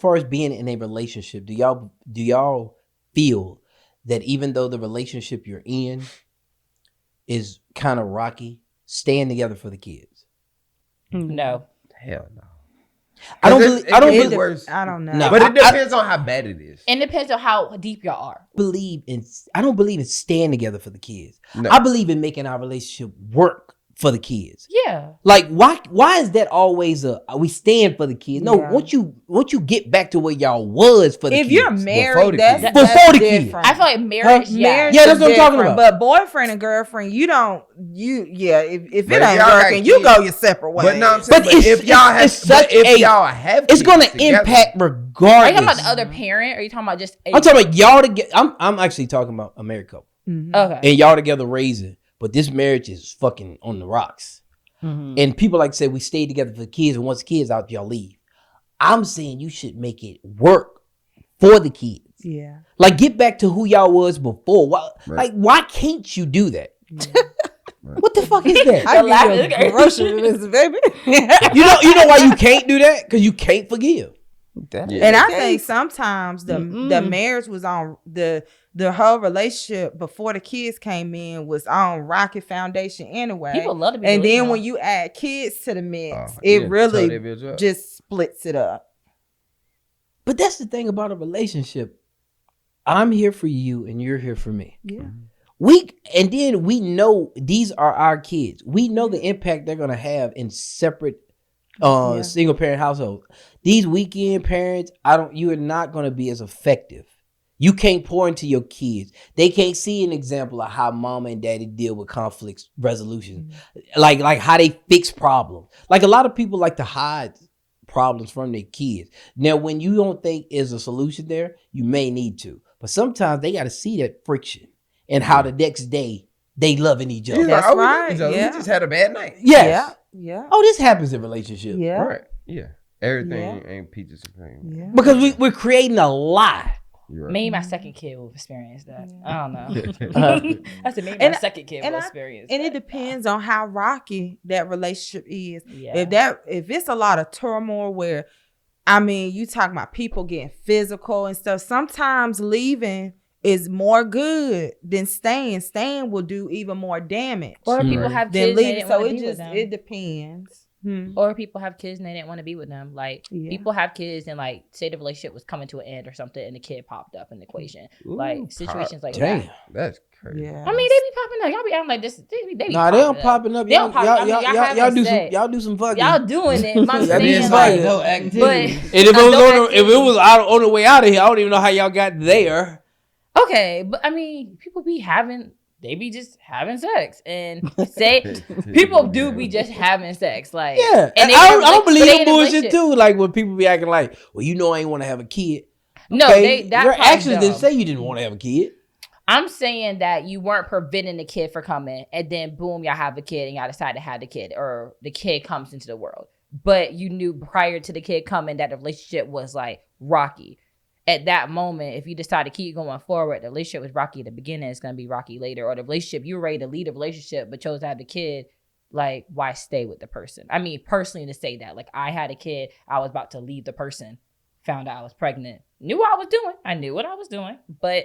far as being in a relationship, do y'all feel that even though the relationship you're in is kind of rocky, staying together for the kids? No. Hell no. I don't believe. I don't know. No, But it depends on how bad it is. It depends on how deep y'all are. I don't believe in staying together for the kids. No. I believe in making our relationship work for the kids. Yeah. Like why is that always we stand for the kids? No, Yeah. once you get back to where y'all was for the kids. If you're Before married, the that's kids. Before the kids. different. I feel like marriage, Marriage Yeah, that's is what I'm talking different, about. But boyfriend and girlfriend, if it But if ain't y'all got working, you kids- go your separate ways. But no, I'm saying, But if y'all have it's gonna kids together- impact Are regardless. you talking about the other parent? Or are you talking about just? I'm talking about y'all together. I'm actually talking about a married couple. Mhm. Okay. And y'all together raising, but this marriage is fucking on the rocks. And people like to say we stay together for the kids, and once the kids out, y'all leave. I'm saying you should make it work for the kids. Yeah. Like get back to who y'all was before. Why, Right. Like why can't you do that? Right. What the fuck is that? I give you a groceries, baby. you know why you can't do that? Because you can't forgive. Yeah. And I think sometimes the marriage was on the whole relationship before the kids came in was on rocky foundation anyway. People love to be. And then delusional. when you add kids to the mix, Oh, it yeah, really tear that bitch up. just splits it up. But that's the thing about a relationship. I'm here for you and you're here for me. Yeah. And then we know these are our kids. We know the impact they're gonna have in separate single parent households. These weekend parents, you are not gonna be as effective. You can't pour into your kids. They can't see an example of how mama and daddy deal with conflicts resolution. Like how they fix problems. Like a lot of people like to hide problems from their kids. Now, when you don't think is a solution there, you may need to. But sometimes they got to see that friction and how the next day they loving each other. That's right, We yeah. just had a bad night. Yes. Yeah. Oh, this happens in relationships. Yeah. Right. Yeah. Everything ain't peaches and cream. Yeah. Because we're creating a lie. You're right. maybe my second kid will experience that. I don't know. Uh, I said maybe And- my second kid and will I- experience. And that. it depends on how rocky that relationship is. Yeah. If it's a lot of turmoil where, I mean, you talking about people getting physical and stuff, sometimes leaving is more good than staying. Staying will do even more damage Or people Right. have than kids and they leaving. didn't So want to it be with just them. it depends. Or people have kids and they didn't want to be with them. Like Yeah. people have kids and like say the relationship was coming to an end or something and the kid popped up in the equation. Ooh, Like situations like Damn. that. That's crazy. Yeah. I mean, they be popping up. Y'all be acting like this. They be Nah, they don't popping up. They don't pop up. I mean, y'all having sex. Y'all do some fucking. Y'all doing it. I'm Y'all do saying some like, fucking. no activity. but And if it was on the way out of here, I don't even know how y'all got there. okay, but I mean, people be having. They be just having sex and say people do be just having sex, like Yeah, And and they I in a don't rela- believe but they that in a bullshit relationship. too. Like when people be acting like, "Well, you know, I ain't want to have a kid." No, Okay, that your part's actions didn't dumb. say you didn't want to have a kid. I'm saying that you weren't preventing the kid from coming, and then boom, y'all have a kid, and y'all decide to have the kid, or the kid comes into the world. But you knew prior to the kid coming that the relationship was like rocky. At that moment, if you decide to keep going forward, the relationship was rocky at the beginning, it's gonna be rocky later. Or the relationship, you were ready to lead a relationship, but chose to have the kid. Like, why stay with the person? I mean, personally, to say that, like, I had a kid, I was about to leave the person, found out I was pregnant, knew what I was doing. I knew what I was doing, but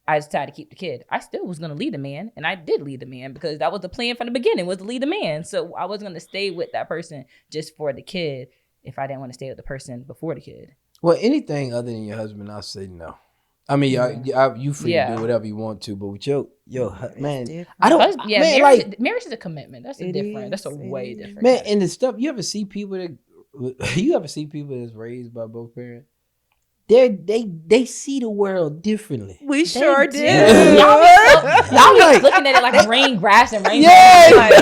I decided to keep the kid. I still was going to lead the man, and I did lead the man because that was the plan from the beginning, was to lead the man. So I wasn't going to stay with that person just for the kid if I didn't want to stay with the person before the kid. Well, anything other than your husband, I say no. I mean, you free to do whatever you want to, but with your man, different. I don't. Because, yeah, man, marriage, like marriage is a commitment. That's a It different. is, That's a it way is. different. man, and the stuff you ever see people that you ever see people that's raised by both parents. They see the world differently. We sure do. did. Y'all be like- looking at it like rain, grass, and rain. Yeah, Like,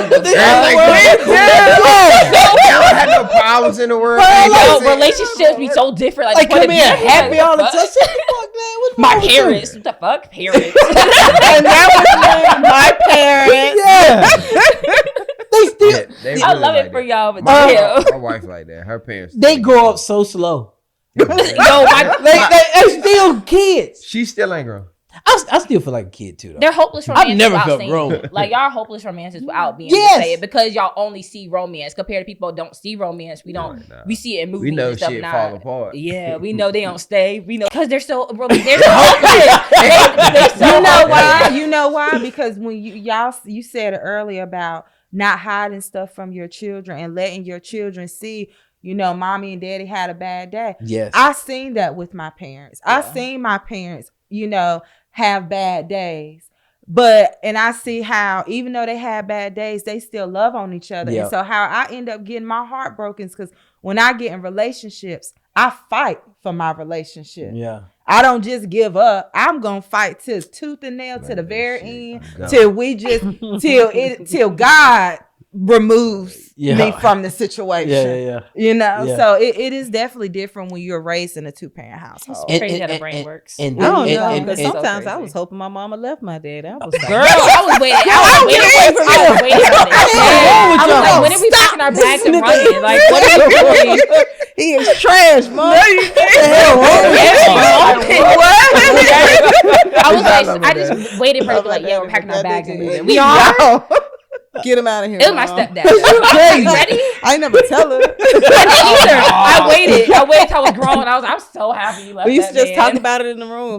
Y'all had no problems in the world. yo, relationships be so different. Like, Like point come of here, view, happy like, all the what time. fuck? Shut the fuck, man. What's My wrong with you? parents. What the fuck? Parents. And that was my parents. Yeah, they still They I really love like it for that. y'all, but My, damn. my wife like that. Her parents. they grow up so slow. Yo, my, They still kids. She still ain't grown. I still feel like a kid too, though. They're hopeless romances. I've never without felt saying grown. it. Like y'all are hopeless romances without being Yes. able to say it because y'all only see romance compared to people who don't see romance. We don't. Nah. We see it in movies. We know and stuff shit now. fall apart. Yeah, we know they don't stay. We know because they're so hopeless. They're so You know hopeless. why? You know why? Because when you said it earlier about not hiding stuff from your children and letting your children see, you know, mommy and daddy had a bad day. Yes. I seen that with my parents. I seen my parents, you know, have bad days. And I see how even though they had bad days, they still love on each other. Yep. And so how I end up getting my heart broken is because when I get in relationships, I fight for my relationship. Yeah. I don't just give up. I'm gonna fight till tooth and nail to the very end, Go. till God removes Yeah. me from the situation. Yeah. You know, Yeah. so it is definitely different when you're raised in a 2-parent household. And- Crazy how the brain works. And I don't then- know, and- because and- sometimes so I crazy. was hoping my mama left my dad. I was like, Girl, I was waiting. I was waiting for it. I was like, when are we packing our bags and running? Like, what are you doing? he is trash, mom. I was like, I just waited for her to be like, yeah, we're packing our bags and moving. We are. Yo, get him out of here. It was my Mom. stepdad. You ready? I ain't never tell her. I didn't either. I waited till I was grown. I was I'm so happy you left We used to that just man. talk about it in the room.